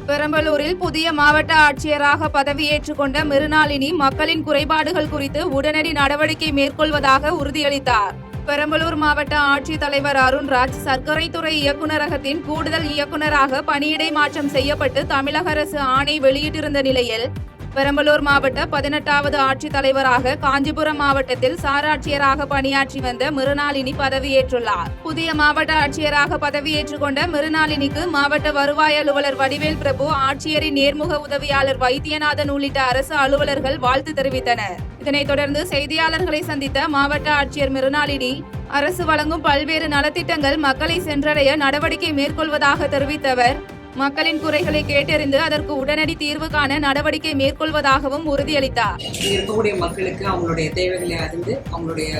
பெரம்பலூரில் புதிய மாவட்ட ஆட்சியராக பதவியேற்றுக் கொண்ட மிருணாளினி மக்களின் குறைபாடுகள் குறித்து உடனடி நடவடிக்கை மேற்கொள்வதாக உறுதியளித்தார். பெரம்பலூர் மாவட்ட ஆட்சித்தலைவர் அருண்ராஜ் சர்க்கரைத்துறை இயக்குநரகத்தின் கூடுதல் இயக்குநராக பணியிடை மாற்றம் செய்யப்பட்டு தமிழக அரசு ஆணை வெளியிட்டிருந்த நிலையில் பெரம்பலூர் மாவட்ட 18வது ஆட்சித்தலைவராக காஞ்சிபுரம் மாவட்டத்தில் சாராட்சியராக பணியாற்றி வந்த மிருணாளினி பதவியேற்றுள்ளார். புதிய மாவட்ட ஆட்சியராக பதவியேற்றுக் கொண்ட மிருணாளினிக்கு மாவட்ட வருவாய் அலுவலர் வடிவேல் பிரபு, ஆட்சியரின் நேர்முக உதவியாளர் வைத்தியநாதன் உள்ளிட்ட அரசு அலுவலர்கள் வாழ்த்து தெரிவித்தனர். இதனைத் தொடர்ந்து செய்தியாளர்களை சந்தித்த மாவட்ட ஆட்சியர் மிருணாளினி, அரசு வழங்கும் பல்வேறு நலத்திட்டங்கள் மக்களை சென்றடைய நடவடிக்கை மேற்கொள்வதாக தெரிவித்தவர், மக்களின் குறைகளை கேட்டறிந்து அதற்கு உடனடி தீர்வு காண நடவடிக்கை மேற்கொள்வதாகவும் உறுதியளித்தார். இருக்கக்கூடிய மக்களுக்கு அவங்களுடைய தேவைகளை அறிந்து அவங்களுடைய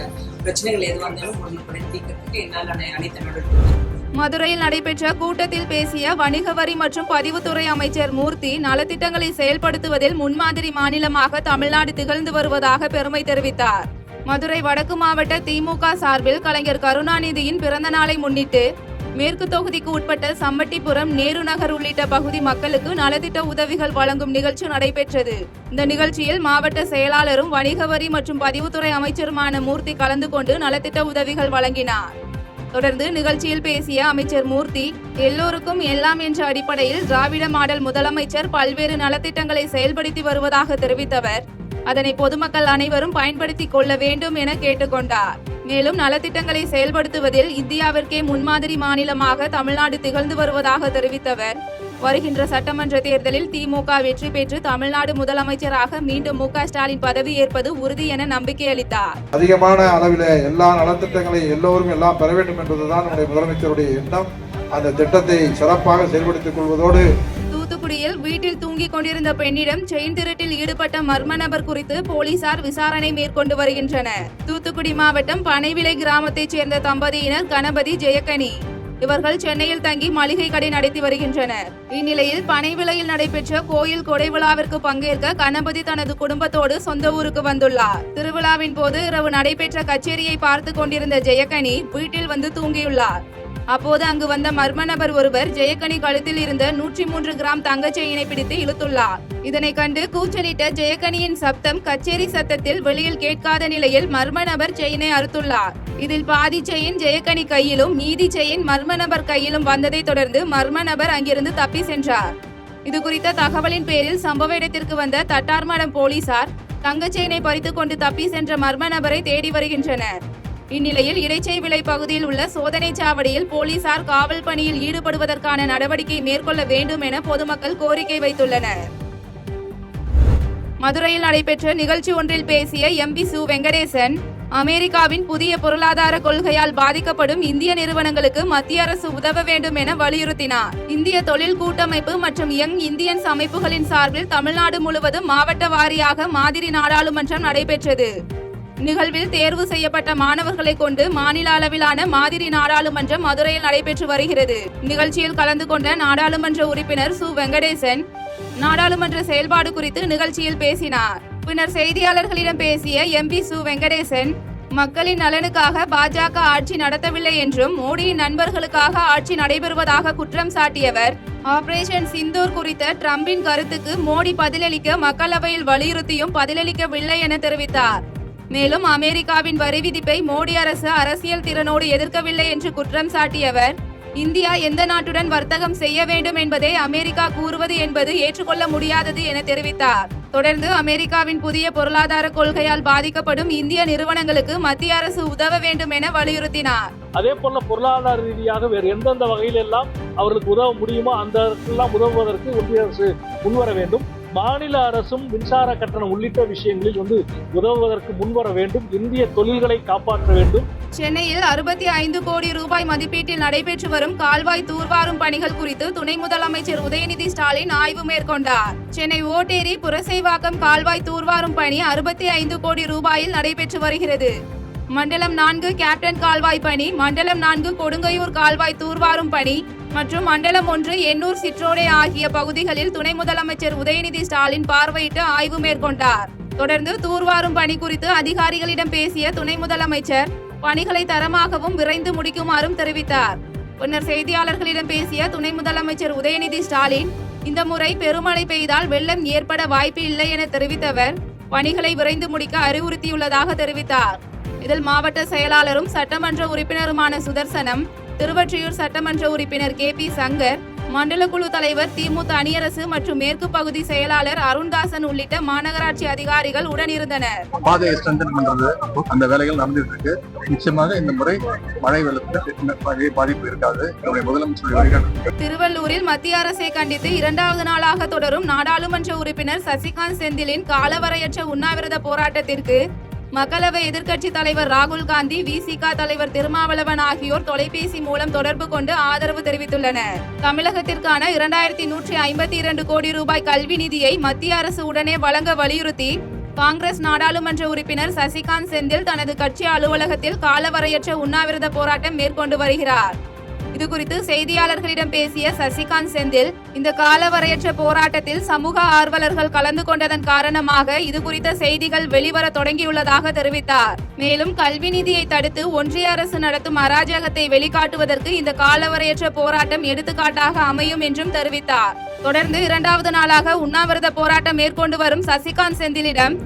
பிரச்சனைகள் எதுவாக இருந்தாலும் உடனுக்குடன் தீர்க்கிறதுக்கு என்னால் அனைத்து நடவடிக்கைகள். மதுரையில் நடைபெற்ற கூட்டத்தில் பேசிய வணிக வரி மற்றும் பதிவுத்துறை அமைச்சர் மூர்த்தி, நலத்திட்டங்களை செயல்படுத்துவதில் முன்மாதிரி மாநிலமாக தமிழ்நாடு திகழ்ந்து வருவதாக பெருமை தெரிவித்தார். மதுரை வடக்கு மாவட்ட திமுக சார்பில் கலைஞர் கருணாநிதியின் பிறந்த நாளை முன்னிட்டு மேற்கு தொகுதிக்கு உட்பட்ட சம்பட்டிபுரம், நேரு நகர் உள்ளிட்ட பகுதி மக்களுக்கு நலத்திட்ட உதவிகள் வழங்கும் நிகழ்ச்சி நடைபெற்றது. இந்த நிகழ்ச்சியில் மாவட்ட செயலாளரும் வணிக வரி மற்றும் பதிவுத்துறை அமைச்சருமான மூர்த்தி கலந்து கொண்டு நலத்திட்ட உதவிகள் வழங்கினார். தொடர்ந்து நிகழ்ச்சியில் பேசிய அமைச்சர் மூர்த்தி, எல்லோருக்கும் எல்லாம் என்ற அடிப்படையில் திராவிட மாடல் முதலமைச்சர் பல்வேறு நலத்திட்டங்களை செயல்படுத்தி வருவதாக தெரிவித்தவர், அதனை பொதுமக்கள் அனைவரும் பயன்படுத்திக் கொள்ள வேண்டும் என கேட்டுக்கொண்டார். மேலும் நலத்திட்டங்களை செயல்படுத்துவதில் இந்தியாவிற்கே முன்மாதிரி மாநிலமாக தமிழ்நாடு திகழ்ந்து வருவதாக தெரிவித்தவர், வருகின்ற சட்டமன்ற தேர்தலில் திமுக வெற்றி பெற்று தமிழ்நாடு முதலமைச்சராக மீண்டும் மு.க. ஸ்டாலின் பதவி ஏற்பது உறுதி என நம்பிக்கை அளித்தார். அதிகமான அளவில் எல்லா நலத்திட்டங்களை எல்லோரும் எல்லாம் பெற வேண்டும் என்பதுதான் நம்முடைய முதலமைச்சருடைய எண்ணம். அந்த திட்டத்தை சிறப்பாக செயல்படுத்திக் கொள்வதோடு, தூத்துக்குடியில் வீட்டில் தூங்கிக் கொண்டிருந்த பெண்ணிடம் செயின் திருட்டில் ஈடுபட்ட மர்ம நபர் குறித்து போலீசார் விசாரணை மேற்கொண்டு வருகின்றனர். தூத்துக்குடி மாவட்டம் பனைவிளை கிராமத்தைச் சேர்ந்த தம்பதியினர் கணபதி, ஜெயக்கனி. இவர்கள் சென்னையில் தங்கி மளிகை கடை நடத்தி வருகின்றனர். இந்நிலையில் பனைவிளையில் நடைபெற்ற கோயில் கொடை விழாவிற்கு பங்கேற்க கணபதி தனது குடும்பத்தோடு சொந்த ஊருக்கு வந்துள்ளார். திருவிழாவின் போது இரவு நடைபெற்ற கச்சேரியை பார்த்து கொண்டிருந்த ஜெயக்கனி வீட்டில் வந்து தூங்கியுள்ளார். அப்போது அங்கு வந்த மர்ம நபர் ஒருவர் ஜெயக்கனி கழுத்தில் இருந்த 103 கிராம் தங்க செயினை பிடித்து இழுத்துள்ளார். இதனை கண்டு கூச்சலிட்ட ஜெயக்கனியின் சப்தம் கச்சேரி சத்தத்தில் வெளியில் கேட்காத நிலையில் மர்ம நபர் செயினை அறுத்துள்ளார். இதில் பாதி செயின் ஜெயக்கனி கையிலும் மீதி செயின் மர்ம நபர் கையிலும் வந்ததை தொடர்ந்து மர்ம நபர் அங்கிருந்து தப்பி சென்றார். இது குறித்த தகவலின் பேரில் சம்பவ இடத்திற்கு வந்த தட்டார்மடம் போலீசார் தங்க செயினை பறித்துக் கொண்டு தப்பி சென்ற மர்ம நபரை தேடி வருகின்றனர். இந்நிலையில் இடைச்செய்விளை பகுதியில் உள்ள சோதனை சாவடியில் போலீசார் காவல் பணியில் ஈடுபடுவதற்கான நடவடிக்கை மேற்கொள்ள வேண்டும் என பொதுமக்கள் கோரிக்கை வைத்துள்ளனர். மதுரையில் நடைபெற்ற நிகழ்ச்சி ஒன்றில் பேசிய எம்பி சு. வெங்கடேசன், அமெரிக்காவின் புதிய பொருளாதார கொள்கையால் பாதிக்கப்படும் இந்திய நிறுவனங்களுக்கு மத்திய அரசு உதவ வேண்டும் என வலியுறுத்தினார். இந்திய தொழில் கூட்டமைப்பு மற்றும் யங் இந்தியன்ஸ் அமைப்புகளின் சார்பில் தமிழ்நாடு முழுவதும் மாவட்ட வாரியாக மாதிரி நாடாளுமன்றம் நடைபெற்றது. நிகழ்வில் தேர்வு செய்யப்பட்ட மாணவர்களை கொண்டு மாநில அளவிலான மாதிரி நாடாளுமன்றம் மதுரையில் நடைபெற்று வருகிறது. நிகழ்ச்சியில் கலந்து கொண்ட நாடாளுமன்ற உறுப்பினர் சு. வெங்கடேசன் நாடாளுமன்ற செயல்பாடு குறித்து நிகழ்ச்சியில் பேசினார். பின்னர் செய்தியாளர்களிடம் பேசிய எம்பி சு. வெங்கடேசன், மக்களின் நலனுக்காக பாஜக ஆட்சி நடத்தவில்லை என்றும் மோடியின் நண்பர்களுக்காக ஆட்சி நடைபெறுவதாக குற்றம் சாட்டியவர், ஆபரேஷன் சிந்தூர் குறித்த டிரம்பின் கருத்துக்கு மோடி பதிலளிக்க மக்களவையில் வலியுறுத்தியும் பதிலளிக்கவில்லை என தெரிவித்தார். மேலும் அமெரிக்காவின் வரி விதிப்பை மோடி அரசு அரசியல் திறனோடு எதிர்க்கவில்லை என்று குற்றம் சாட்டியவர், இந்தியா எந்த நாட்டுடன் வர்த்தகம் செய்ய வேண்டும் என்பதை அமெரிக்கா கூறுவது என்பது ஏற்றுக்கொள்ள முடியாதது என தெரிவித்தார். தொடர்ந்து அமெரிக்காவின் புதிய பொருளாதார கொள்கையால் பாதிக்கப்படும் இந்திய நிறுவனங்களுக்கு மத்திய அரசு உதவ வேண்டும் என வலியுறுத்தினார். அதே போல பொருளாதார ரீதியாக வேறு எந்தெந்த வகையில் எல்லாம் அவர்களுக்கு உதவ முடியுமோ அந்த உதவுவதற்கு ஒன்றிய அரசு முன்வர வேண்டும். மாநில அரசும் மின்சார கட்டணம் உள்ளிட்ட விஷயங்களில் உதவுவதற்கு முன்வர வேண்டும். இந்திய தொழில்களை காப்பாற்ற வேண்டும். சென்னையில் 65 கோடி ரூபாய் மதிப்பீட்டில் நடைபெற்று வரும் கால்வாய் தூர்வாரும் பணிகள் குறித்து துணை முதலமைச்சர் உதயநிதி ஸ்டாலின் ஆய்வு மேற்கொண்டார். சென்னை ஓட்டேரி புரசைவாக்கம் கால்வாய் தூர்வாரும் பணி 65 கோடி ரூபாயில் நடைபெற்று வருகிறது. மண்டலம் 4 கேப்டன் கால்வாய் பணி, மண்டலம் 4 கொடுங்கையூர் கால்வாய் தூர்வாரும் பணி மற்றும் மண்டலம் 1 எண்ணூர் சிற்றோடை ஆகிய பகுதிகளில் துணை முதலமைச்சர் உதயநிதி ஸ்டாலின் பார்வையிட்டு ஆய்வு மேற்கொண்டார். தொடர்ந்து தூர்வாரும் பணி குறித்து அதிகாரிகளிடம் பேசிய துணை முதலமைச்சர் பணிகளை தரமாகவும் விரைந்து முடிக்குமாறும் தெரிவித்தார். பின்னர் செய்தியாளர்களிடம் பேசிய துணை முதலமைச்சர் உதயநிதி ஸ்டாலின், இந்த முறை பெருமழை பெய்தால் வெள்ளம் ஏற்பட வாய்ப்பு இல்லை என தெரிவித்த அவர் பணிகளை விரைந்து முடிக்க அறிவுறுத்தியுள்ளதாக தெரிவித்தார். இதில் மாவட்ட செயலாளரும் சட்டமன்ற உறுப்பினருமான சுதர்சனம், திருவொற்றியூர் சட்டமன்ற உறுப்பினர் KP சங்கர், மண்டல குழு தலைவர் திமு தனியரசு மற்றும் மேற்கு பகுதி செயலாளர் அருண்தாசன் உள்ளிட்ட மாநகராட்சி அதிகாரிகள் உடனிருந்தனர். பாதையை ஸ்ட்ரென்தன் பண்றது அந்த வேலைகள் நடந்துட்டு இருக்கு. நிச்சயமாக இந்த முறை மழை வெள்ளத்துக்கு பாதிப்பு இருக்காது. முதலமைச்சர் திருவள்ளூரில் மத்திய அரசை கண்டித்து 2வது நாளாக தொடரும் நாடாளுமன்ற உறுப்பினர் சசிகாந்த் செந்திலின் காலவரையற்ற உண்ணாவிரத போராட்டத்திற்கு மக்களவை எதிர்க்கட்சி தலைவர் ராகுல் காந்தி, VCK தலைவர் திருமாவளவன் ஆகியோர் தொலைபேசி மூலம் தொடர்பு கொண்டு ஆதரவு தெரிவித்துள்ளனர். தமிழகத்திற்கான 2152 கோடி ரூபாய் கல்வி நிதியை மத்திய அரசு உடனே வழங்க வலியுறுத்தி காங்கிரஸ் நாடாளுமன்ற உறுப்பினர் சசிகாந்த் செந்தில் தனது கட்சி அலுவலகத்தில் காலவரையற்ற உண்ணாவிரத போராட்டம் மேற்கொண்டு வருகிறார். இதுகுறித்து செய்தியாளர்களிடம் பேசிய சசிகாந்த் செந்தில், இந்த காலவரையற்ற போராட்டத்தில் சமூக ஆர்வலர்கள் கலந்து கொண்டதன் காரணமாக இதுகுறித்த செய்திகள் வெளிவர தொடங்கியுள்ளதாக தெரிவித்தார். மேலும் கல்வி நிதியை தடுத்து ஒன்றிய அரசு நடத்தும் அராஜகத்தை வெளிக்காட்டுவதற்கு இந்த காலவரையற்ற போராட்டம் எடுத்துக்காட்டாக அமையும் என்றும் தெரிவித்தார். தொடர்ந்து 2வது நாளாக உண்ணாவிரத போராட்டம் மேற்கொண்டு வரும் சசிகாந்த் செந்திலிடம்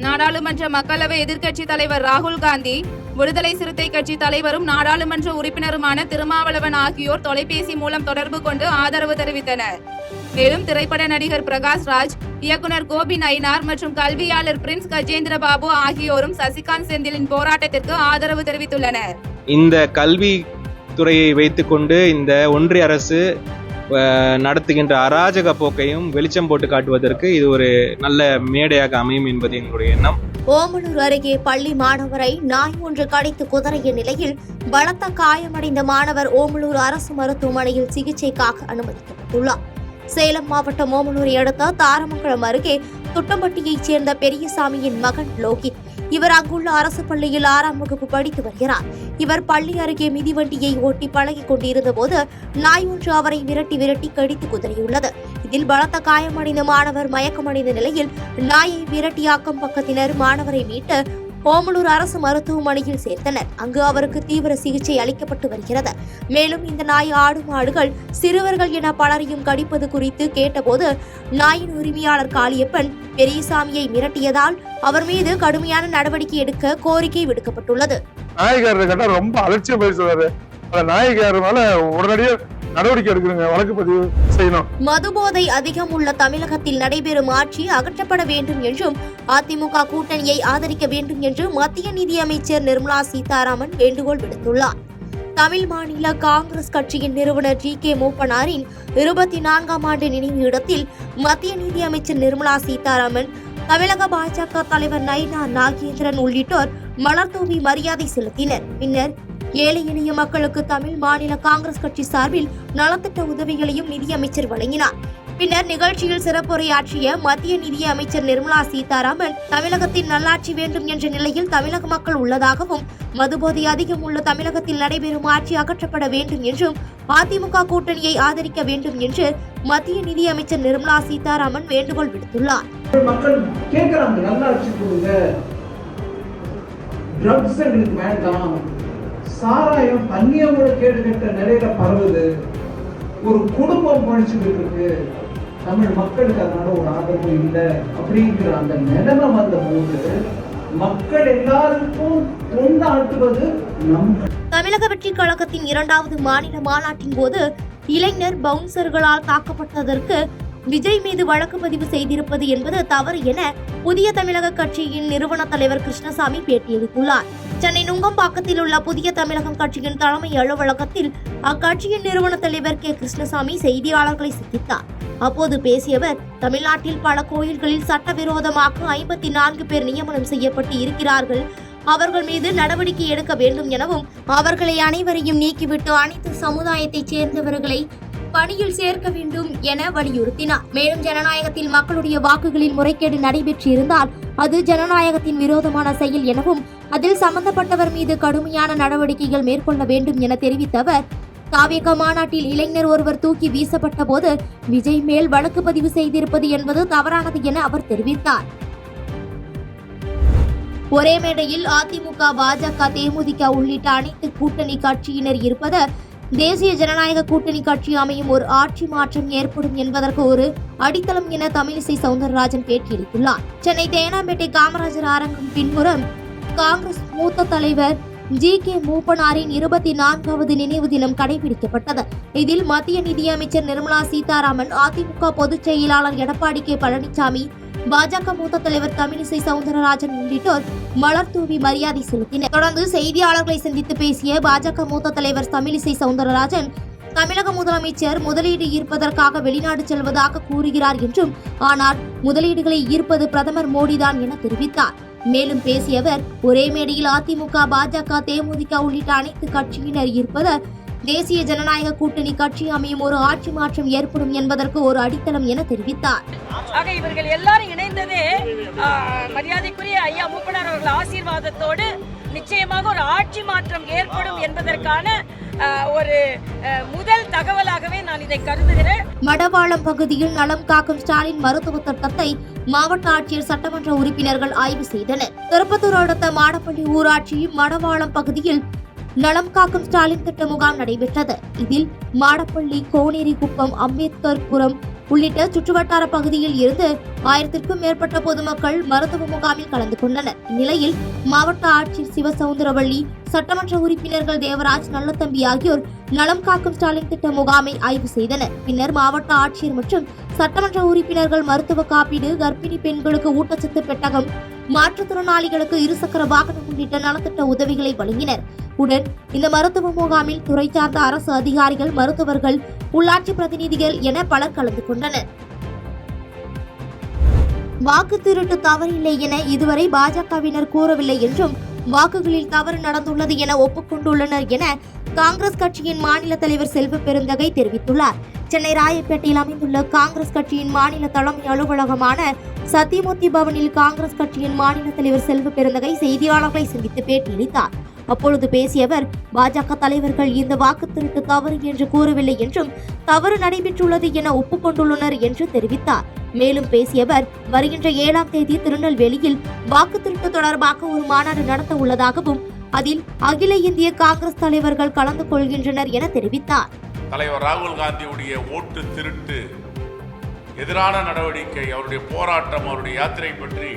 நாடாளுமன்ற மக்களவை எதிர்க்கட்சி தலைவர் ராகுல் காந்தி, விடுதலை சிறுத்தை கட்சி தலைவரும் நாடாளுமன்ற உறுப்பினருமான திருமாவளவன் ஆகியோர் தொலைபேசி மூலம் தொடர்பு கொண்டு ஆதரவு தெரிவித்தனர். மேலும் திரைப்பட நடிகர் பிரகாஷ் ராஜ், இயக்குனர் கோபி நயினார் மற்றும் கல்வியாளர் பிரின்ஸ் கஜேந்திர பாபு ஆகியோரும் சசிகாந்த் செந்திலின் போராட்டத்திற்கு ஆதரவு தெரிவித்துள்ளனர். இந்த கல்வி துறையை வைத்துக்கொண்டு இந்த ஒன்றிய அரசு நடத்துகின்ற அராஜக போக்கையும் வெளிச்சம் போட்டு காட்டுவதற்கு இது ஒரு நல்ல மேடையாக அமையும் என்பது எங்களுடைய எண்ணம். ஓமலூர் அருகே பள்ளி மாணவரை நாய் ஒன்று கடித்து குதறிய நிலையில் பலத்த காயமடைந்த மாணவர் ஓமலூர் அரசு மருத்துவமனையில் சிகிச்சைக்காக அனுமதிக்கப்பட்டுள்ளார். சேலம் மாவட்டம் ஓமலூரை அடுத்த தாரமங்கலம் அருகே துட்டம்பட்டியைச் சேர்ந்த பெரியசாமியின் மகன் லோகித். இவர் அங்குள்ள அரசு பள்ளியில் 6ஆம் வகுப்பு படித்து வருகிறார். இவர் பள்ளி அருகே மிதிவண்டியை ஓட்டி பழகிக் கொண்டிருந்த போது நாய் ஒன்று அவரை விரட்டி கடித்து குதறியுள்ளது. இதில் பலத்த காயமடைந்த மாணவர் மயக்கமடைந்த நிலையில் நாயை விரட்டி அக்கம் பக்கத்தினர் மாணவரை மீட்டு ஓமலூர் அரசு மருத்துவமனையில் சேர்த்தனர். அங்கு அவருக்கு தீவிர சிகிச்சை அளிக்கப்பட்டு வருகிறது. மேலும் இந்த நாய் ஆடு மாடுகள் சிறுவர்கள் என பலரையும் கடிப்பது குறித்து கேட்டபோது நாயின் உரிமையாளர் காளியப்பன் பெரியசாமியை மிரட்டியதால் அவர் மீது கடுமையான நடவடிக்கை எடுக்க கோரிக்கை விடுக்கப்பட்டுள்ளது. நாய்க்காரர் ரொம்ப அலட்சியம் பேசுவாரு. நாய்க்காரர் மேல உடனடியாக நடவடிக்கை எடுக்கணுங்க, வழக்கு பதிவு செய்யணும். மதுபோதை அதிகம் உள்ள தமிழகத்தில் நடைபெறும் ஆட்சி அகற்றப்பட வேண்டும் என்றும் அதிமுக கூட்டணியை ஆதரிக்க வேண்டும் என்று மத்திய நிதியமைச்சர் நிர்மலா சீதாராமன் வேண்டுகோள் விடுத்துள்ளார். தமிழ் மாநில காங்கிரஸ் கட்சியின் நிறுவனர் GK மூப்பனாரின் 24ஆம் ஆண்டு நினைவு இடத்தில் மத்திய நிதியமைச்சர் நிர்மலா சீதாராமன், தமிழக பாஜக தலைவர் நயினா நாகேந்திரன் உள்ளிட்டோர் மலர்தூவி மரியாதை செலுத்தினர். பின்னர் ஏழை எளிய மக்களுக்கு தமிழ் மாநில காங்கிரஸ் கட்சி சார்பில் நலத்திட்ட உதவிகளையும் நிதியமைச்சர் வழங்கினார். பின்னர் நிகழ்ச்சியில் சிறப்புரையாற்றிய மத்திய நிதி அமைச்சர் நிர்மலா சீதாராமன், தமிழகத்தில் நல்லாட்சி வேண்டும் என்ற நிலையில் தமிழக மக்கள் உள்ளதாகவும் மதுபோதை அதிகம் உள்ள தமிழகத்தில் நடைபெறும் ஆட்சி அகற்றப்பட வேண்டும் என்றும் அதிமுக கூட்டணியை ஆதரிக்க வேண்டும் என்று மத்திய நிதி அமைச்சர் நிர்மலா சீதாராமன் வேண்டுகோள் விடுத்துள்ளார். மக்கள் கேட்கிறாங்க, நல்லாட்சி கொடுங்க, ட்ரக்ஸ் எங்களுக்கு வேண்டாம், சாராயம் தண்ணியோட கேடுகட்ட நிலையில பரவுது, ஒரு குடும்பம் பழிச்சுக்கிட்டு இருக்கு, தமிழ் மக்களுக்கு அதனால ஒரு ஆதரவு இல்லை அப்படிங்கிற அந்த நிலைமை வந்த போது மக்கள் எல்லாருக்கும் கொண்டாடுவது தமிழக வெற்றி கழகத்தின் 2வது மாநில மாநாட்டின் போது இளைஞர் பவுன்சர்களால் தாக்கப்பட்டதற்கு விஜய் மீது வழக்கு பதிவு செய்திருப்பது என்பது தவறு என புதிய தமிழக கட்சியின் நிறுவன தலைவர் கிருஷ்ணசாமி பேட்டியளித்துள்ளார். சென்னை நுங்கம்பாக்கத்தில் உள்ள புதிய தமிழகம் கட்சியின் தலைமை அலுவலகத்தில் அக்கட்சியின் நிறுவன தலைவர் K. கிருஷ்ணசாமி செய்தியாளர்களை சந்தித்தார். அப்போது பேசிய அவர், தமிழ்நாட்டில் பல கோயில்களில் சட்டவிரோதமாக 54 பேர் நியமனம் செய்யப்பட்டு இருக்கிறார்கள், அவர்கள் மீது நடவடிக்கை எடுக்க வேண்டும் எனவும் அவர்களை அனைவரையும் நீக்கிவிட்டு அனைத்து சமுதாயத்தைச் சேர்ந்தவர்களை பணியில் சேர்க்க வேண்டும் என வலியுறுத்தினார். மேலும் ஜனநாயகத்தில் மக்களுடைய வாக்குகளில் முறைகேடு நடைபெற்றிருந்தால் அது ஜனநாயகத்தின் விரோதமான செயல் எனவும் அதில் சம்பந்தப்பட்டவர் மீது கடுமையான நடவடிக்கைகள் மேற்கொள்ள வேண்டும் என தெரிவித்த அவர், தாவேக மாநாட்டில் இளைஞர் ஒருவர் தூக்கி வீசப்பட்ட போது விஜய் மேல் வழக்கு பதிவு செய்திருப்பது என்பது தவறானது என அவர் தெரிவித்தார். ஒரே மேடையில் அதிமுக, பாஜக, தேமுதிக உள்ளிட்ட அனைத்து கூட்டணி கட்சியினர் இருப்பது தேசிய ஜனநாயக கூட்டணி கட்சி அமையும் ஒரு ஆட்சி மாற்றம் ஏற்படும் என்பதற்கு ஒரு அடித்தளம் என தமிழிசை சவுந்தரராஜன் பேட்டியளித்துள்ளார். சென்னை தேனாம்பேட்டை காமராஜர் அரங்கம் பின்புறம் காங்கிரஸ் மூத்த தலைவர் ஜி.கே. மூப்பனாரின் 24வது நினைவு தினம் கடைபிடிக்கப்பட்டது. இதில் மத்திய நிதியமைச்சர் நிர்மலா சீதாராமன், அதிமுக பொதுச் செயலாளர் எடப்பாடி கே. பழனிசாமி, பாஜக மூத்த தலைவர் தமிழிசை சவுந்தரராஜன் உள்ளிட்டோர் மலர் தூவி மரியாதை செலுத்தினர். தொடர்ந்து செய்தியாளர்களை சந்தித்து பேசிய பாஜக மூத்த தலைவர் தமிழிசை சவுந்தரராஜன், தமிழக முதலமைச்சர் முதலீடு ஈர்ப்பதற்காக வெளிநாடு செல்வதாக கூறுகிறார் என்றும், ஆனால் முதலீடுகளை ஈர்ப்பது பிரதமர் மோடிதான் என தெரிவித்தார். மேலும் பேசிய அவர், ஒரே மேடையில் அதிமுக, பாஜக, தேமுதிக உள்ளிட்ட அனைத்து கட்சியினர் ஈர்ப்பது தேசிய ஜனநாயக கூட்டணி கட்சி அமையும் ஒரு ஆட்சி மாற்றம் ஏற்படும் என்பதற்கு ஒரு அடித்தளம் என தெரிவித்தார். ஆக இவர்கள் எல்லாரும் இணைந்ததே மரியாதைக்குரிய ஐயா மூப்பனார் அவர்கள் ஆசீர்வாதத்தோடு நிச்சயமாக ஒரு ஆட்சி மாற்றம் ஏற்படும் என்பதற்கான ஒரு முதல் தகவலாகவே நான் இதை கருதுகிறேன். மடவாளம் பகுதியில் நலம் காக்கும் ஸ்டாலின் மருத்துவ திட்டத்தை மாவட்ட ஆட்சியர், சட்டமன்ற உறுப்பினர்கள் ஆய்வு செய்தனர். திருப்பத்தூர் அடுத்த மாடப்பள்ளி ஊராட்சி மடவாளம் பகுதியில் நலம் காக்கும் ஸ்டாலின் திட்ட முகாம் நடைபெற்றது. இதில் மாடப்பள்ளி, கோனேரி குப்பம், அம்பேத்கர் புரம் உள்ளிட்ட சுற்றுவட்டார பகுதியில் இருந்து 1000க்கும் மேற்பட்ட பொதுமக்கள் மருத்துவ முகாமில் கலந்து கொண்டனர். இந்நிலையில் மாவட்ட ஆட்சியர் சிவசவுந்தரவள்ளி, சட்டமன்ற உறுப்பினர்கள் தேவராஜ், நல்லத்தம்பி ஆகியோர் நலம் காக்கும் ஸ்டாலின் திட்ட முகாமை ஆய்வு செய்தனர். பின்னர் மாவட்ட ஆட்சியர் மற்றும் சட்டமன்ற உறுப்பினர்கள் மருத்துவ காப்பீடு, கர்ப்பிணி பெண்களுக்கு ஊட்டச்சத்து பெட்டகம், மாற்றுத்திறனாளிகளுக்கு இருசக்கர வாகனம் உள்ளிட்ட நலத்திட்ட உதவிகளை வழங்கினர். உடன் இந்த மருத்துவ முகாமில் துறை சார்ந்த அரசு அதிகாரிகள், மருத்துவர்கள், உள்ளாட்சி பிரதிநிதிகள் என பலர் கலந்து கொண்டனர். வாக்கு திருட்டு தவறில்லை என இதுவரை பாஜகவினர் கூறவில்லை என்றும், வாக்குகளில் தவறு நடந்துள்ளது என ஒப்புக்கொண்டுள்ளனர் என காங்கிரஸ் கட்சியின் மாநில தலைவர் செல்வ பெருந்தகை தெரிவித்துள்ளார். சென்னை ராயப்பேட்டையில் அமைந்துள்ள காங்கிரஸ் கட்சியின் மாநில தலைமை அலுவலகமான சத்தியமூர்த்தி பவனில் காங்கிரஸ் கட்சியின் மாநில தலைவர் செல்வ பெருந்தகை செய்தியாளர்களை சந்தித்து பேட்டியளித்தார். அப்பொழுது பேசிய அவர், பாஜக தலைவர்கள் இந்த வாக்கு திருட்டு தவறு என்று கூறவில்லை என்றும், தவறு நடைபெற்றுள்ளது என ஒப்புக்கொண்டுள்ளனர் என்று தெரிவித்தார். மேலும் பேசிய அவர், வருகின்ற 7ஆம் தேதி திருநெல்வேலியில் வாக்கு திருட்டு தொடர்பாக ஒரு மாநாடு நடத்த உள்ளதாகவும், அதில் அகில இந்திய காங்கிரஸ் தலைவர்கள் கலந்து கொள்கின்றனர் என தெரிவித்தார். தலைவர் ராகுல் காந்தியுடைய ஓட்டு திருட்டு எதிரான நடவடிக்கை, அவருடைய போராட்டம், அவருடைய யாத்திரை பற்றி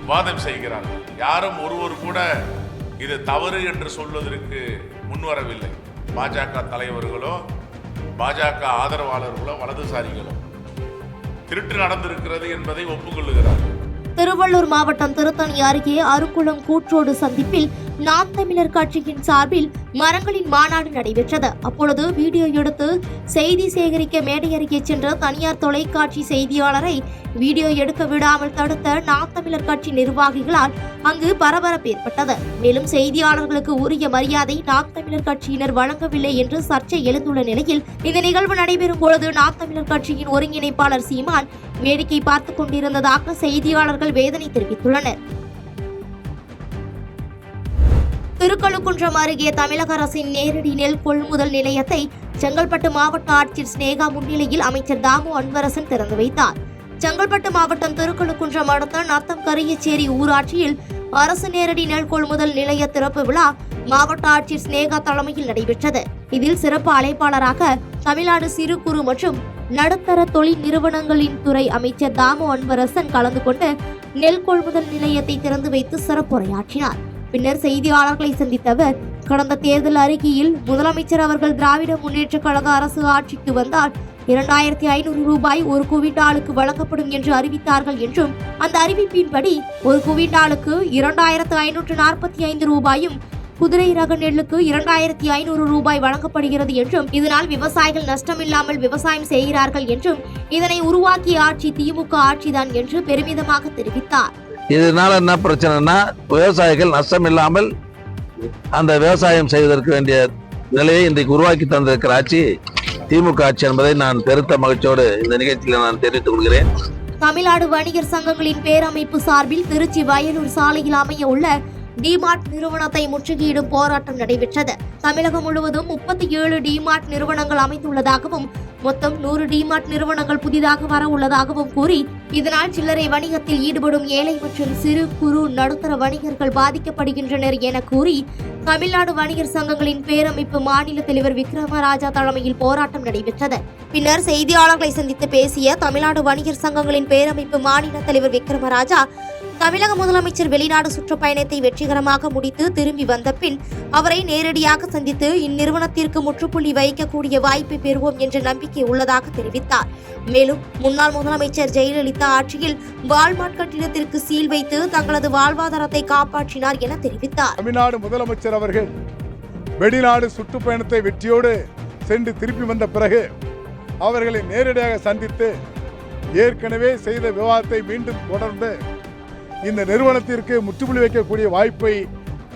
விவாதம் செய்கிறார்கள். யாரும் ஒருவர் கூட இது தவறு என்று சொல்வதற்கு முன்வரவில்லை. பாஜக தலைவர்களோ, பாஜக ஆதரவாளர்களோ, வலதுசாரிகளோ திருட்டு நடந்திருக்கிறது என்பதை ஒப்புக்கொள்ளுகிறார்கள். திருவள்ளூர் மாவட்டம் திருத்தணி அருகே அருக்குளம் கூற்றோடு சந்திப்பில் நாம் தமிழர் கட்சியின் சார்பில் மரங்களின் மாநாடு நடைபெற்றது. அப்பொழுது வீடியோ எடுத்து செய்தி சேகரிக்க மேடை அருகே சென்ற தனியார் தொலைக்காட்சி செய்தியாளரை வீடியோ எடுக்க விடாமல் தடுத்த நாம் தமிழர் கட்சி நிர்வாகிகளால் அங்கு பரபரப்பு ஏற்பட்டது. மேலும் செய்தியாளர்களுக்கு உரிய மரியாதை நாம் தமிழர் கட்சியினர் வழங்கவில்லை என்று சர்ச்சை எழுந்துள்ள நிலையில் இந்த நிகழ்வு நடைபெறும் பொழுது நாம் தமிழர் கட்சியின் ஒருங்கிணைப்பாளர் சீமான் வேடிக்கை பார்த்துக் கொண்டிருந்ததாக செய்தியாளர்கள் வேதனை தெரிவித்துள்ளனர். திருக்கழுக்குன்றம் அருகே தமிழக அரசின் நேரடி நெல் கொள்முதல் நிலையத்தை செங்கல்பட்டு மாவட்ட ஆட்சியர் ஸ்னேகா முன்னிலையில் அமைச்சர் தாமு அன்பரசன் திறந்து வைத்தார். செங்கல்பட்டு மாவட்டம் திருக்கழுக்குன்றம் அடுத்த நத்தம் கரியச்சேரி ஊராட்சியில் அரசு நேரடி நெல் கொள்முதல் நிலைய திறப்பு விழா மாவட்ட ஆட்சியர் ஸ்னேகா தலைமையில் நடைபெற்றது. இதில் சிறப்பு அழைப்பாளராக தமிழ்நாடு சிறு குறு மற்றும் நடுத்தர தொழில் நிறுவனங்களின் துறை அமைச்சர் தாமு அன்பரசன் கலந்து கொண்டு நெல் கொள்முதல் நிலையத்தை திறந்து வைத்து சிறப்புரையாற்றினார். பின்னர் செய்தியாளர்களை சந்தித்த அவர், கடந்த தேர்தல் அறிக்கையில் முதலமைச்சர் அவர்கள் திராவிட முன்னேற்ற கழக அரசு ஆட்சிக்கு வந்தால் 2500 ரூபாய் ஒரு குவிண்டாலுக்கு வழங்கப்படும் என்று அறிவித்தார்கள் என்றும், அந்த அறிவிப்பின்படி ஒரு குவிண்டாலுக்கு 2545 ரூபாயும், குதிரை ரக நெல்லுக்கு 2500 ரூபாய் வழங்கப்படுகிறது என்றும், இதனால் விவசாயிகள் நஷ்டமில்லாமல் விவசாயம் செய்கிறார்கள் என்றும், இதனை உருவாக்கிய ஆட்சி திமுக ஆட்சிதான் என்று பெருமிதமாக தெரிவித்தார். இதனால என்ன பிரச்சனைனா, விவசாயிகள் நஷ்டம் இல்லாமல் அந்த விவசாயம் செய்வதற்கு வேண்டிய நிலையை இன்றைக்கு உருவாக்கி தந்திருக்கிற ஆட்சி திமுக ஆட்சி என்பதை நான் பெருத்த மகிழ்ச்சியோடு இந்த நிகழ்ச்சியில் நான் தெரிவித்துக் கொள்கிறேன். தமிழ்நாடு வணிகர் சங்கங்களின் பேரமைப்பு சார்பில் திருச்சி வயலூர் சாலையில் அமைய உள்ள டிமார்ட் நிறுவனத்தை முற்றுகையிடும் போராட்டம் நடைபெற்றது. தமிழகம் முழுவதும் 37 டிமார்ட் நிறுவனங்கள் அமைந்துள்ளதாகவும் மொத்தம் 100 டிமார்ட் நிறுவனங்கள் புதிதாக வர உள்ளதாகவும் கூறி இதனால் சில்லறை வணிகத்தில் ஈடுபடும் ஏழை மற்றும் சிறு குறு நடுத்தர வணிகர்கள் பாதிக்கப்படுகின்றனர் என கூறி தமிழ்நாடு வணிகர் சங்கங்களின் பேரமைப்பு மாநில தலைவர் விக்ரமராஜா தலைமையில் போராட்டம் நடைபெற்றது. பின்னர் செய்தியாளர்களை சந்தித்து பேசிய தமிழ்நாடு வணிகர் சங்கங்களின் பேரமைப்பு மாநில தலைவர் விக்ரமராஜா, தமிழக முதலமைச்சர் வெளிநாடு சுற்றுப்பயணத்தை வெற்றிகரமாக முடித்து திரும்பி வந்த பின் அவரை நேரடியாக சந்தித்து இந்நிறுவனத்திற்கு முற்றுப்புள்ளி வைக்கக்கூடிய வாய்ப்பை பெறுவோம் என்ற நம்பிக்கை உள்ளதாக தெரிவித்தார். மேலும் முன்னாள் முதலமைச்சர் ஜெயலலிதா ஆட்சியில் வால்மார்ட் கட்டிடத்திற்கு சீல் வைத்து தங்களது வாழ்வாதாரத்தை காப்பாற்றினார் என தெரிவித்தார். தமிழ்நாடு முதலமைச்சர் அவர்கள் வெளிநாடு சுற்றுப்பயணத்தை வெற்றியோடு சென்று திருப்பி வந்த பிறகு அவர்களை நேரடியாக சந்தித்து ஏற்கனவே செய்த விவாதத்தை மீண்டும் தொடர்ந்து இந்த நிறுவனத்திற்கு முற்றுப்புள்ளி வைக்கக்கூடிய வாய்ப்பை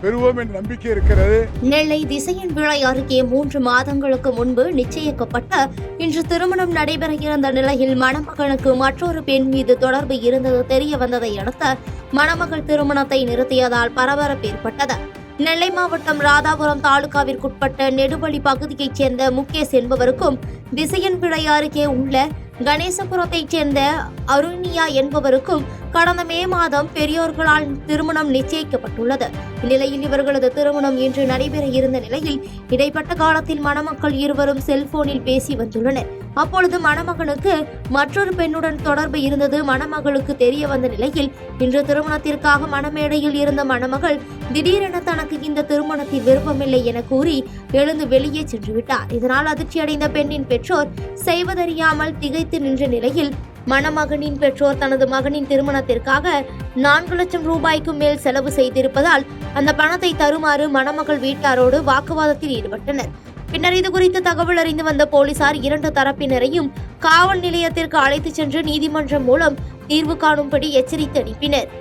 பெறுவோம் என்ற நம்பிக்கை இருக்கிறது. நெல்லை திசையன் விளை அருகே 3 மாதங்களுக்கு முன்பு நிச்சயிக்கப்பட்ட இன்று திருமணம் நடைபெற இருந்த நிலையில் மணமகனுக்கு மற்றொரு பெண் மீது தொடர்பு இருந்தது தெரிய வந்ததை அடுத்து மணமகள் திருமணத்தை நிறுத்தியதால் பரபரப்பு ஏற்பட்டது. நெல்லை மாவட்டம் ராதாபுரம் தாலுகாவிற்குட்பட்ட நெடுவழி பகுதியைச் சேர்ந்த முகேஷ் என்பவருக்கும் திசையன் விளை அருகே உள்ள கணேசபுரத்தைச் சேர்ந்த அருணியா என்பவருக்கும் கடந்த மே மாதம் பெரியோர்களால் திருமணம் நிச்சயிக்கப்பட்டுள்ளது. இந்நிலையில் இவர்களது திருமணம் இன்று நடைபெற இருந்த நிலையில் இடைப்பட்ட காலத்தில் மணமக்கள் இருவரும் செல்போனில் பேசி வந்துள்ளனர். அப்பொழுது மணமகனுக்கு மற்றொரு பெண்ணுடன் தொடர்பு இருந்தது மணமகளுக்கு தெரிய வந்த நிலையில் இன்று திருமணத்திற்காக மணமேடையில் இருந்த மணமகள் திடீரென தனக்கு இந்த திருமணத்தில் விருப்பமில்லை என கூறி எழுந்து வெளியே சென்று விட்டார். இதனால் அதிர்ச்சியடைந்த பெண்ணின் பெற்றோர் செய்வதறியாமல் திகைத்து நின்ற நிலையில் மணமகனின் பெற்றோர் தனது மகனின் திருமணத்திற்காக 4 லட்சம் ரூபாய்க்கு மேல் செலவு செய்திருப்பதால் அந்த பணத்தை தருமாறு மணமகள் வீட்டாரோடு வாக்குவாதத்தில் ஈடுபட்டனர். பின்னர் இதுகுறித்து தகவல் அறிந்து வந்த போலீசார் 2 தரப்பினரையும் காவல் நிலையத்திற்கு அழைத்துச் சென்று நீதிமன்றம் மூலம் தீர்வு காணும்படி எச்சரித்து அனுப்பினர்.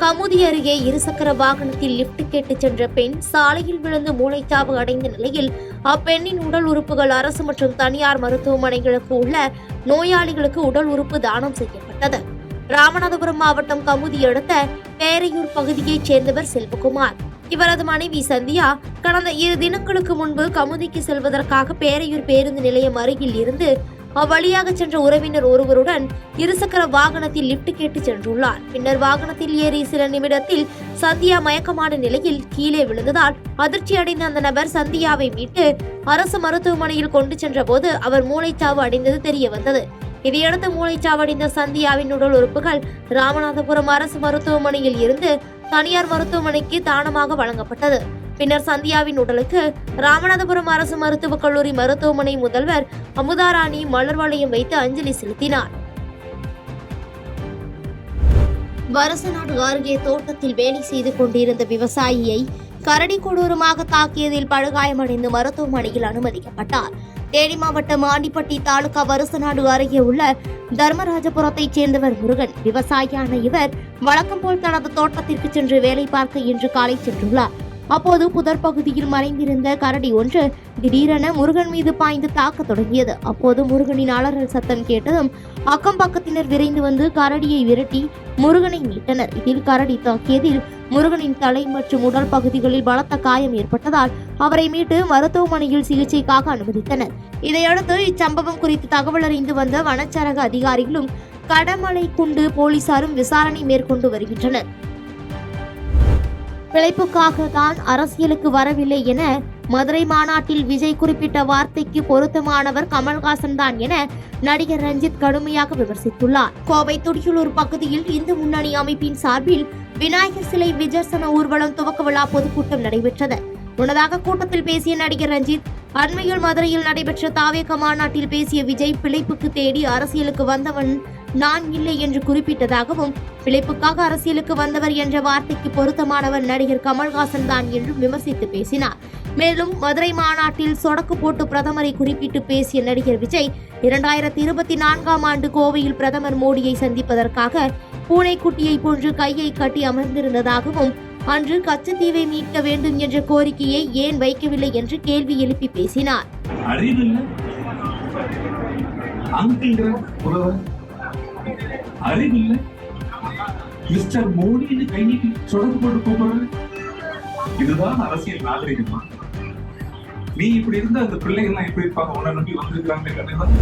கமுதி அருகே இருசக்கர வாகனத்தில் லிப்ட் கேட்டு சென்ற பெண் சாலையில் விழுந்து மூளைச்சாவு அடைந்த நிலையில் அப்பெண்ணின் உடல் உறுப்புகள் அரசு மற்றும் தனியார் மருத்துவமனைகளுக்கு உள்ள நோயாளிகளுக்கு உடல் உறுப்பு தானம் செய்யப்பட்டது. ராமநாதபுரம் மாவட்டம் கமுதி அடுத்த பேரையூர் பகுதியைச் சேர்ந்தவர் செல்வகுமார். இவரது மனைவி சந்தியா கடந்த 2 தினங்களுக்கு முன்பு கமுதிக்கு செல்வதற்காக பேரையூர் பேருந்து நிலையம் அருகில் இருந்து அவ்வழியாக சென்ற உறவினர் ஒருவருடன் இருசக்கர வாகனத்தில் லிப்ட் கேட்டு சென்றுள்ளார். பின்னர் வாகனத்தில் ஏறி சில நிமிடத்தில் சந்தியா மயக்கமான நிலையில் கீழே விழுந்ததால் அதிர்ச்சி அடைந்த அந்த நபர் சந்தியாவை மீட்டு அரசு மருத்துவமனையில் கொண்டு சென்ற போது அவர் மூளைச்சாவு அடைந்தது தெரிய வந்தது. இதையடுத்து மூளைச்சாவடைந்த சந்தியாவின் உடல் உறுப்புகள் ராமநாதபுரம் அரசு மருத்துவமனையில் இருந்து தனியார் மருத்துவமனைக்கு தானமாக வழங்கப்பட்டது. பின்னர் சந்தியாவின் உடலுக்கு ராமநாதபுரம் அரசு மருத்துவக் கல்லூரி மருத்துவமனை முதல்வர் அமுதாராணி மலர் வளையம் வைத்து அஞ்சலி செலுத்தினார். வருசநாடு அருகே தோட்டத்தில் வேலை செய்து கொண்டிருந்த விவசாயியை கரடி கொடூரமாக தாக்கியதில் படுகாயமடைந்து மருத்துவமனையில் அனுமதிக்கப்பட்டார். தேனி மாவட்டம் ஆண்டிப்பட்டி தாலுகா வருசநாடு அருகே உள்ள தர்மராஜபுரத்தைச் சேர்ந்தவர் முருகன். விவசாயியான இவர் வழக்கம் போல் தனது தோட்டத்திற்கு சென்று வேலை பார்க்க இன்று காலை சென்றுள்ளார். அப்போது புதர் பகுதியில் மறைந்திருந்த கரடி ஒன்று திடீரென முருகன் மீது பாய்ந்து தாக்க தொடங்கியது. அப்போது முருகனின் அலறல் சத்தம் கேட்டதும் அக்கம் பக்கத்தினர் விரைந்து வந்து கரடியை விரட்டி முருகனை மீட்டனர். இதில் கரடி தாக்கியதில் முருகனின் தலை மற்றும் உடல் பகுதிகளில் பலத்த காயம் ஏற்பட்டதால் அவரை மீட்டு மருத்துவமனையில் சிகிச்சைக்காக அனுமதித்தனர். இதையடுத்து இச்சம்பவம் குறித்து தகவல் அறிந்து வந்த வனச்சரக அதிகாரிகளும் கடமலை குண்டு போலீசாரும் விசாரணை மேற்கொண்டு வருகின்றனர். பிழைப்புக்காக தான் அரசியலுக்கு வரவில்லை என மதுரை மாநாட்டில் விஜய் குறிப்பிட்ட வார்த்தைக்கு பொருத்தமானவர் கமல்ஹாசன் தான் என நடிகர் ரஞ்சித் கடுமையாக விமர்சித்துள்ளார். கோவை துடியலூர் பகுதியில் இந்து முன்னணி அமைப்பின் சார்பில் விநாயகர் சிலை விஜர்சன ஊர்வலம் துவக்க விழா பொதுக்கூட்டம் நடைபெற்றது. முன்னதாக கூட்டத்தில் பேசிய நடிகர் ரஞ்சித், அண்மையில் மதுரையில் நடைபெற்ற தாவேக மாநாட்டில் பேசிய விஜய் பிழைப்புக்கு தேடி அரசியலுக்கு வந்தவன் நான் இல்லை என்று குறிப்பிட்டதாகவும், பிழைப்புக்காக அரசியலுக்கு வந்தவர் என்ற வார்த்தைக்கு பொருத்தமானவர் நடிகர் கமல்ஹாசன் தான் என்றும் விமர்சித்து பேசினார். மேலும் மதுரை மாநாட்டில் சொடக்கு போட்டு பிரதமரை குறிப்பிட்டு பேசிய நடிகர் விஜய் 2024ஆம் ஆண்டு கோவையில் பிரதமர் மோடியை சந்திப்பதற்காக பூனைக்குட்டியை போன்று கையை கட்டி அமர்ந்திருந்ததாகவும், அன்று கச்சத்தீவை மீட்க வேண்டும் என்ற கோரிக்கையை ஏன் வைக்கவில்லை என்று கேள்வி எழுப்பி பேசினார். அறிவில்லை, மிஸ்டர் மோடின்னு கை நீட்டி தொடர்பு கொண்டு கூப்பிடுறது, இதுதான் அரசியல் நாகரிகமா? நீ இப்படி இருந்த அந்த பிள்ளைகள்லாம் எப்படி இருப்பாங்க? உன்னை நம்பி வந்திருக்காங்க.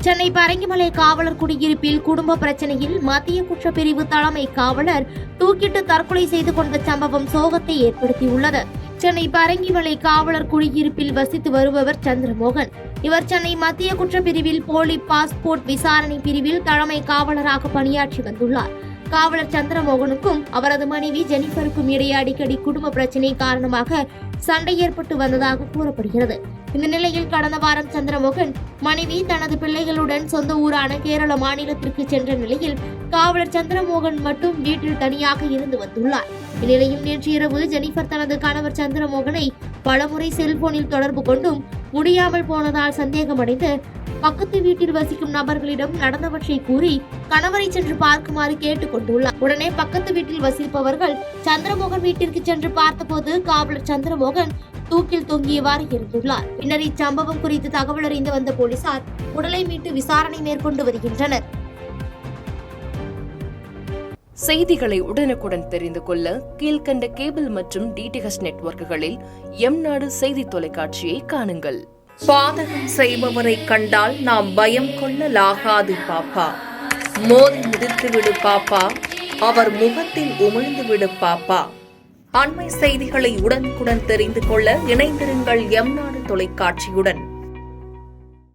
சென்னை பரங்கிமலை காவலர் குடியிருப்பில் குடும்ப பிரச்சனையில் மத்திய குற்றப்பிரிவு தலைமை காவலர் தூக்கிட்டு தற்கொலை செய்து கொண்ட சம்பவம் சோகத்தை ஏற்படுத்தியுள்ளது. சென்னை பரங்கிமலை காவலர் குடியிருப்பில் வசித்து வருபவர் சந்திரமோகன். இவர் சென்னை மத்திய குற்றப்பிரிவில் போலி பாஸ்போர்ட் விசாரணை பிரிவில் தலைமை காவலராக பணியாற்றி வந்துள்ளார். காவலர் சந்திரமோகனுக்கும் அவரது மனைவி ஜெனிஃபருக்கும் இடையே அடிக்கடி குடும்ப பிரச்சினை காரணமாக சண்டை ஏற்பட்டு வந்ததாக கூறப்படுகிறது. இந்த நிலையில் கடந்த வாரம் சந்திரமோகன் மனைவி தனது பிள்ளைகளுடன் சொந்த ஊரான கேரள மாநிலத்திற்கு சென்ற நிலையில் காவலர் சந்திரமோகன் மட்டும் வீட்டில் தனியாக இருந்து வந்துள்ளார். இந்நிலையில் நேற்று இரவு ஜெனிஃபர் தனது கணவர் சந்திரமோகனை பலமுறை செல்போனில் தொடர்பு கொண்டும் முடியாமல் போனதால் சந்தேகமடைந்து பக்கத்து வீட்டில் வசிக்கும் நபர்களிடம் நடந்தவற்றை கூறி கணவரை சென்று பார்க்குமாறு கேட்டுக் கொண்டுள்ளார். உடனே பக்கத்து வீட்டில் வசிப்பவர்கள் சந்திரமோகன் வீட்டிற்கு சென்று பார்த்தபோது காவலர் சந்திரமோகன் தூக்கில் தொங்கியவாறு இருந்துள்ளார். பின்னர் இச்சம்பவம் குறித்து தகவல் அறிந்து வந்த போலீசார் உடலை மீட்டு விசாரணை மேற்கொண்டு வருகின்றனர். செய்திகளை உடனுக்குடன் தெரிந்து கொள்ள கீழ்கண்ட கேபிள் மற்றும் டிடிஎச் நெட்வொர்க்குகளில் எம்நாடு செய்தி தொலைக்காட்சியை காணுங்கள். பாதகம் செய்பவரை கண்டால் நாம் பயம் கொள்ளலாகாது பாப்பா. மோதி மிதித்து விடு பாப்பா, அவர் முகத்தில் உமிழ்ந்து விடு பாப்பா. அண்மை செய்திகளை உடனுக்குடன் தெரிந்து கொள்ள இணைந்திருங்கள் எம்நாடு தொலைக்காட்சியுடன்.